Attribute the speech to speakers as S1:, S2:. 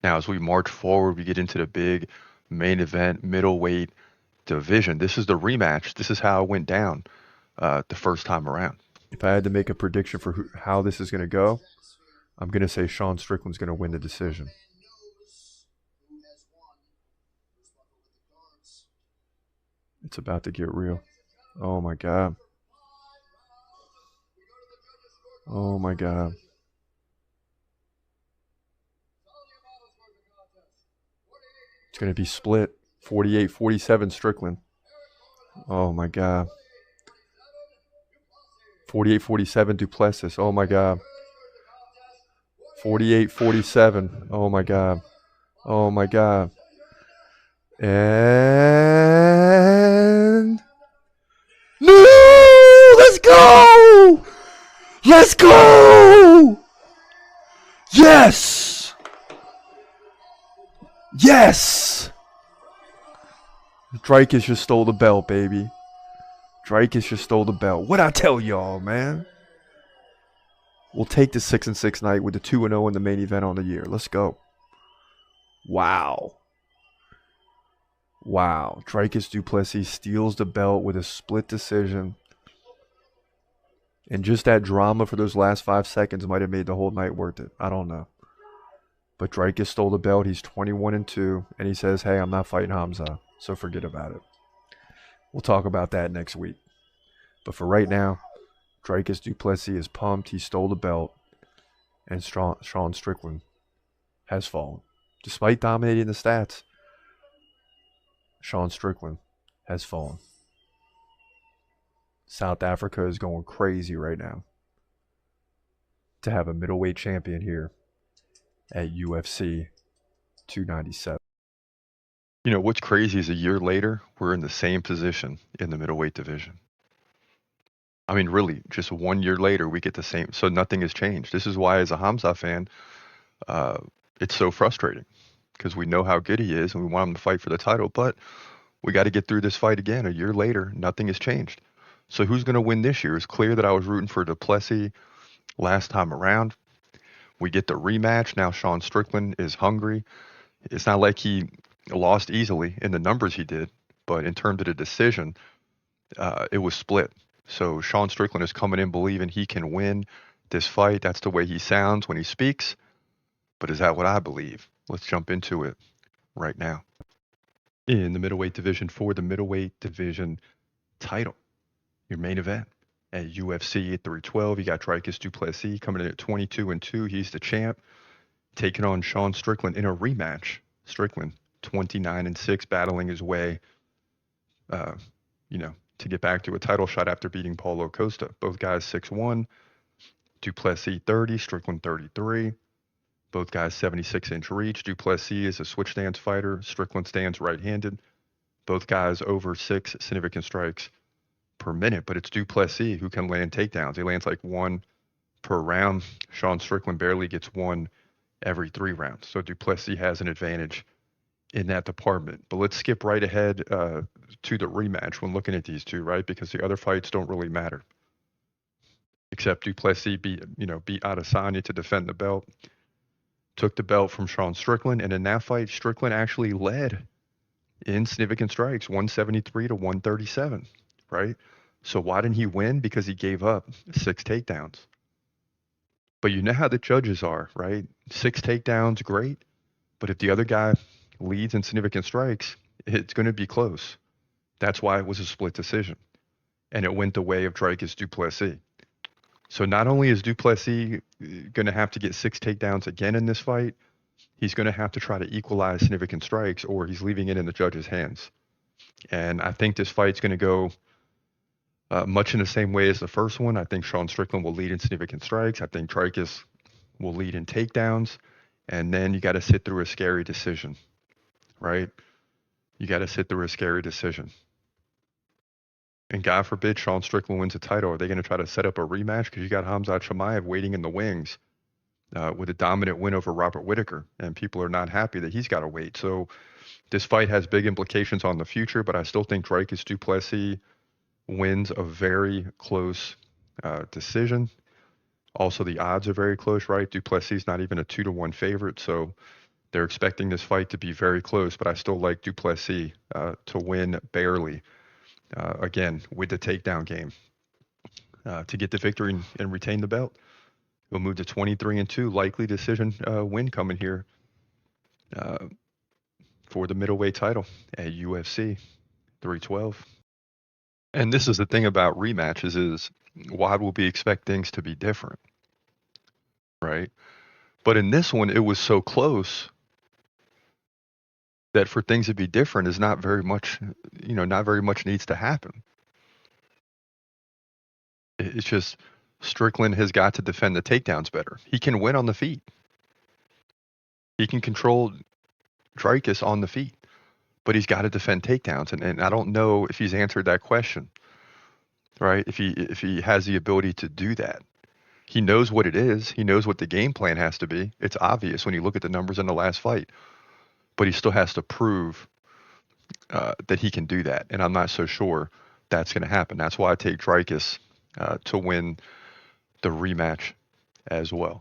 S1: Now, as we march forward, we get into the big main event, middleweight division. This is the rematch. This is how it went down the first time around. If I had to make a prediction for how this is going to go, I'm going to say Sean Strickland's going to win the decision. It's about to get real. Oh my God. Oh my God. It's going to be split 48-47 Strickland. Oh my God. 48-47 Du Plessis. Oh my God. 48-47. Oh my God. Oh my God. And no! Let's go! Let's go! Yes! Yes! Dricus just stole the belt, baby. Dricus just stole the belt. What'd I tell y'all, man? We'll take the 6-6 night with the 2-0 in the main event on the year. Let's go. Wow. Wow. Dricus Du Plessis steals the belt with a split decision. And just that drama for those last 5 seconds might have made the whole night worth it. I don't know. But Dricus stole the belt. He's 21-2. And he says, hey, I'm not fighting Hamza. So forget about it. We'll talk about that next week. But for right now, Dricus Du Plessis is pumped. He stole the belt. And Sean Strickland has fallen. Despite dominating the stats, Sean Strickland has fallen. South Africa is going crazy right now to have a middleweight champion here at UFC 297. You know, what's crazy is a year later, we're in the same position in the middleweight division. I mean, really, just 1 year later, we get the same. So nothing has changed. This is why, as a Hamza fan, it's so frustrating because we know how good he is and we want him to fight for the title. But we got to get through this fight again. A year later, nothing has changed. So who's going to win this year? It's clear that I was rooting for Du Plessis last time around. We get the rematch. Now Sean Strickland is hungry. It's not like he lost easily in the numbers he did, but in terms of the decision, it was split. So Sean Strickland is coming in believing he can win this fight. That's the way he sounds when he speaks. But is that what I believe? Let's jump into it right now. In the middleweight division for the middleweight division title, your main event at UFC 312, you got Dricus Du Plessis coming in at 22-2. He's the champ, taking on Sean Strickland in a rematch. Strickland 29-6, battling his way, to get back to a title shot after beating Paulo Costa. Both guys 6'1", Du Plessis 30, Strickland 33. Both guys 76-inch reach. Du Plessis is a switch stance fighter. Strickland stands right-handed. Both guys over 6 significant strikes per minute, but it's Du Plessis who can land takedowns. He lands like 1 per round. Sean Strickland barely gets 1 every 3 rounds. So Du Plessis has an advantage in that department. But let's skip right ahead to the rematch when looking at these two, right? Because the other fights don't really matter. Except Du Plessis beat Adesanya to defend the belt. Took the belt from Sean Strickland, and in that fight, Strickland actually led in significant strikes, 173 to 137, right? So why didn't he win? Because he gave up 6 takedowns. But you know how the judges are, right? 6 takedowns, great. But if the other guy leads in significant strikes, it's going to be close. That's why it was a split decision. And it went the way of Dricus Du Plessis. So not only is Du Plessis going to have to get 6 takedowns again in this fight, he's going to have to try to equalize significant strikes, or he's leaving it in the judge's hands. And I think this fight's going to go much in the same way as the first one. I think Sean Strickland will lead in significant strikes. I think Dricus will lead in takedowns. And then you got to sit through a scary decision, right? You got to sit through a scary decision. And God forbid Sean Strickland wins a title. Are they going to try to set up a rematch? Because you got Khamzat Chimaev waiting in the wings with a dominant win over Robert Whittaker. And people are not happy that he's got to wait. So this fight has big implications on the future, but I still think Dricus Du Plessis wins a very close decision. Also, the odds are very close, right? Du Plessis not even a 2-1 favorite. So They're expecting this fight to be very close, but I still like Du Plessis to win barely. Again, with the takedown game to get the victory and retain the belt. He'll move to 23-2, likely decision win coming here uh, for the middleweight title at UFC 312. And this is the thing about rematches is Wad will be expect things to be different, right? But in this one, it was so close that for things to be different is not very much, not very much needs to happen. It's just Strickland has got to defend the takedowns better. He can win on the feet. He can control Dricus on the feet, but he's got to defend takedowns. And I don't know if he's answered that question, right? If he has the ability to do that. He knows what it is. He knows what the game plan has to be. It's obvious when you look at the numbers in the last fight, but he still has to prove that he can do that. And I'm not so sure that's going to happen. That's why I take Dricus to win the rematch as well.